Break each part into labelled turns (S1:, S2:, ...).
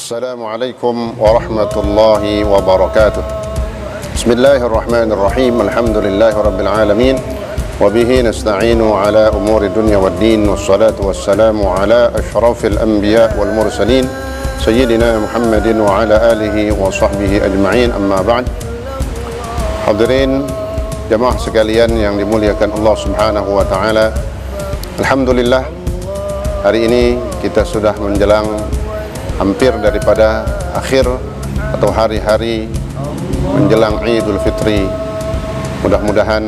S1: Assalamualaikum warahmatullahi wabarakatuh. Bismillahirrahmanirrahim. Alhamdulillahi rabbil alamin. Wa bihi nasta'inu ala umuri dunya waddin. Wassalatu wassalamu ala ashrafil anbiya wal mursalin Sayyidina Muhammadin wa ala alihi wa sahbihi ajma'in. Amma ba'd. Hadirin jamaah sekalian yang dimuliakan Allah subhanahu wa ta'ala, alhamdulillah, hari ini kita sudah menjelang hampir daripada akhir atau hari-hari menjelang Idul Fitri. Mudah-mudahan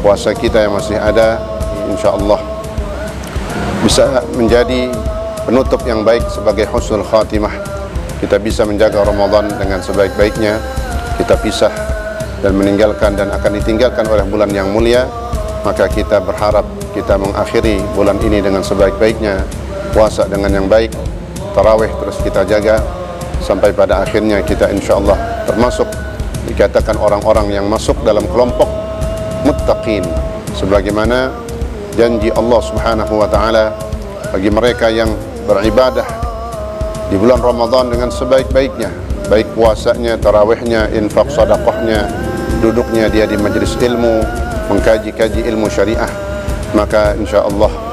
S1: puasa kita yang masih ada insyaallah bisa menjadi penutup yang baik sebagai husnul khatimah. Kita bisa menjaga Ramadan dengan sebaik-baiknya. Kita pisah dan meninggalkan dan akan ditinggalkan oleh bulan yang mulia, maka kita berharap kita mengakhiri bulan ini dengan sebaik-baiknya, puasa dengan yang baik, tarawih terus kita jaga sampai pada akhirnya kita insyaallah termasuk dikatakan orang-orang yang masuk dalam kelompok muttaqin, sebagaimana janji Allah subhanahu wa ta'ala bagi mereka yang beribadah di bulan Ramadan dengan sebaik-baiknya, baik puasanya, tarawihnya, infak sedekahnya, duduknya dia di majelis ilmu mengkaji-kaji ilmu syariah, maka insyaallah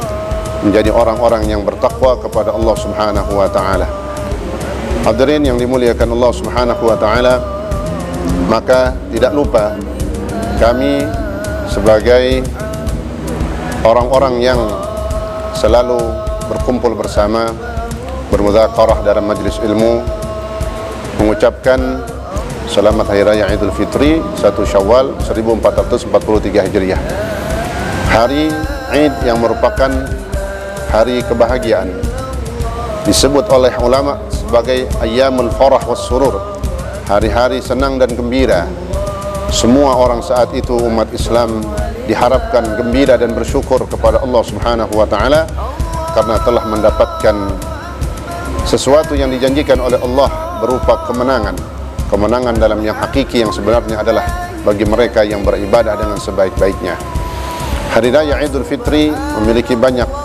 S1: menjadi orang-orang yang bertakwa kepada Allah subhanahu wa ta'ala. Hadirin yang dimuliakan Allah subhanahu wa ta'ala, maka tidak lupa kami sebagai orang-orang yang selalu berkumpul bersama, bermudzakarah dalam majlis ilmu, mengucapkan selamat Hari Raya Idul Fitri 1 Syawal 1443 Hijriah. Hari Id yang merupakan hari kebahagiaan, disebut oleh ulama sebagai ayyamul farah was surur, hari-hari senang dan gembira. Semua orang saat itu umat Islam diharapkan gembira dan bersyukur kepada Allah subhanahu wa ta'ala karena telah mendapatkan sesuatu yang dijanjikan oleh Allah berupa kemenangan dalam yang hakiki, yang sebenarnya adalah bagi mereka yang beribadah dengan sebaik-baiknya. Hari Raya Idul Fitri memiliki banyak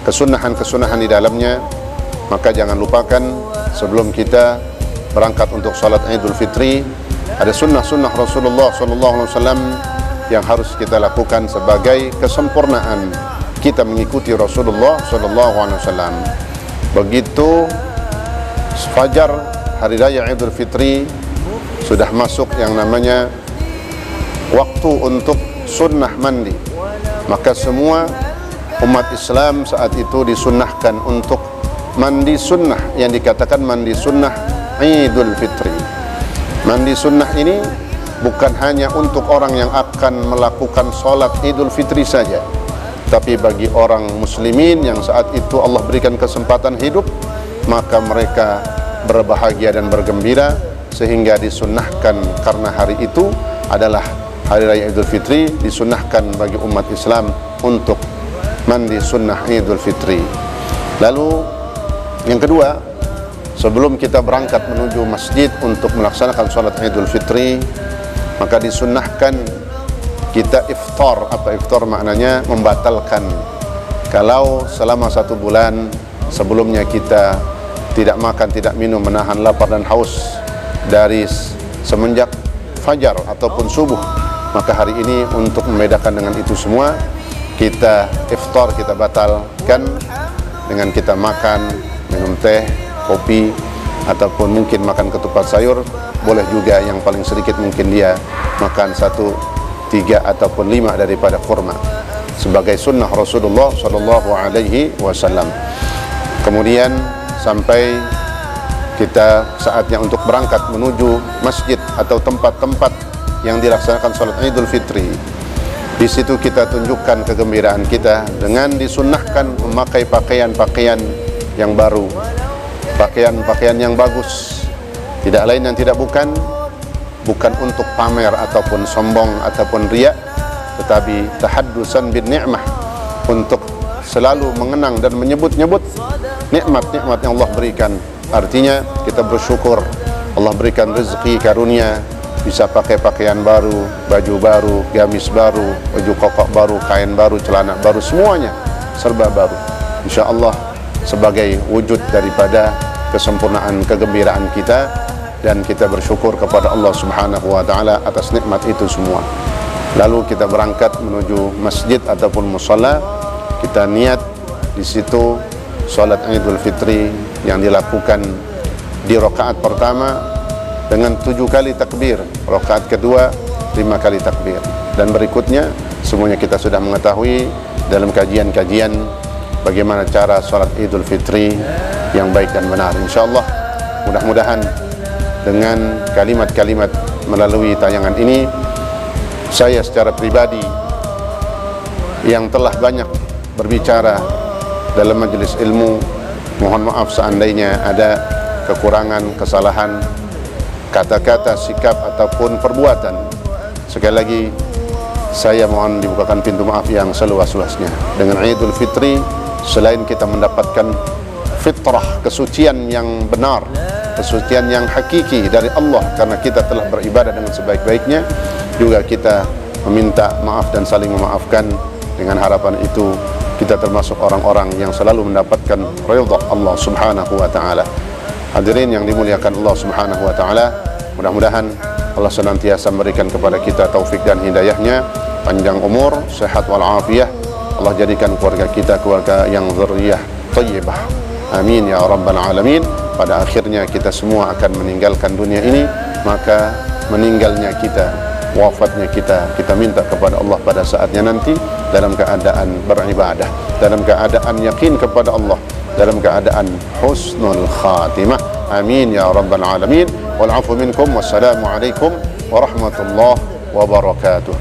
S1: kesunahan-kesunahan di dalamnya, maka jangan lupakan sebelum kita berangkat untuk salat Idul Fitri, ada sunnah-sunnah Rasulullah SAW yang harus kita lakukan sebagai kesempurnaan kita mengikuti Rasulullah SAW. Begitu fajar Hari Raya Idul Fitri sudah masuk yang namanya waktu untuk sunnah mandi, maka semua umat Islam saat itu disunnahkan untuk mandi sunnah, yang dikatakan mandi sunnah Idul Fitri. Mandi sunnah ini bukan hanya untuk orang yang akan melakukan sholat Idul Fitri saja, tapi bagi orang muslimin yang saat itu Allah berikan kesempatan hidup, maka mereka berbahagia dan bergembira sehingga disunnahkan karena hari itu adalah Hari Raya Idul Fitri, disunnahkan bagi umat Islam untuk mandi sunnah Idul Fitri. Lalu yang kedua, sebelum kita berangkat menuju masjid untuk melaksanakan sholat Idul Fitri, maka disunnahkan kita iftar. Apa iftar maknanya? Membatalkan. Kalau selama 1 bulan sebelumnya kita tidak makan, tidak minum, menahan lapar dan haus dari semenjak fajar ataupun subuh, maka hari ini untuk membedakan dengan itu semua, kita iftar, kita batalkan dengan kita makan, minum teh, kopi, ataupun mungkin makan ketupat sayur. Boleh juga yang paling sedikit mungkin dia makan 1, 3 ataupun 5 daripada kurma sebagai sunnah Rasulullah SAW. Kemudian sampai kita saatnya untuk berangkat menuju masjid atau tempat-tempat yang dilaksanakan salat Idul Fitri. Di situ kita tunjukkan kegembiraan kita dengan disunnahkan memakai pakaian-pakaian yang baru, pakaian-pakaian yang bagus, tidak lain dan tidak bukan untuk pamer ataupun sombong ataupun riya, tetapi tahaddusan bin ni'mah, untuk selalu mengenang dan menyebut-nyebut nikmat-nikmat yang Allah berikan. Artinya kita bersyukur Allah berikan rezeki karunia, bisa pakai pakaian baru, baju baru, gamis baru, baju kokok baru, kain baru, celana baru, semuanya serba baru. Insya Allah sebagai wujud daripada kesempurnaan kegembiraan kita, dan kita bersyukur kepada Allah Subhanahu wa taala atas nikmat itu semua. Lalu kita berangkat menuju masjid ataupun musalla. Kita niat di situ salat Idul Fitri yang dilakukan di rakaat pertama dengan 7 kali takbir, rakaat kedua 5 kali takbir, dan berikutnya semuanya kita sudah mengetahui dalam kajian-kajian bagaimana cara salat Idul Fitri yang baik dan benar. InsyaAllah mudah-mudahan dengan kalimat-kalimat melalui tayangan ini, saya secara pribadi yang telah banyak berbicara dalam majelis ilmu, mohon maaf seandainya ada kekurangan, kesalahan, kata-kata, sikap ataupun perbuatan. Sekali lagi saya mohon dibukakan pintu maaf yang seluas-luasnya. Dengan Idul Fitri, selain kita mendapatkan fitrah, kesucian yang benar, kesucian yang hakiki dari Allah karena kita telah beribadah dengan sebaik-baiknya, juga kita meminta maaf dan saling memaafkan. Dengan harapan itu kita termasuk orang-orang yang selalu mendapatkan ridha Allah Subhanahu wa taala. Hadirin yang dimuliakan Allah Subhanahu wa taala, mudah-mudahan Allah senantiasa memberikan kepada kita taufik dan hidayahnya, panjang umur, sehat walafiat. Allah jadikan keluarga kita keluarga yang dzurriyyah thayyibah. Amin ya rabbal alamin. Pada akhirnya kita semua akan meninggalkan dunia ini, maka meninggalnya kita, wafatnya kita minta kepada Allah pada saatnya nanti dalam keadaan beribadah, dalam keadaan yakin kepada Allah, dalam keadaan husnul khatimah. Amin ya rabbal alamin. Wal afu minkum, wassalamu alaikum warahmatullahi wabarakatuh.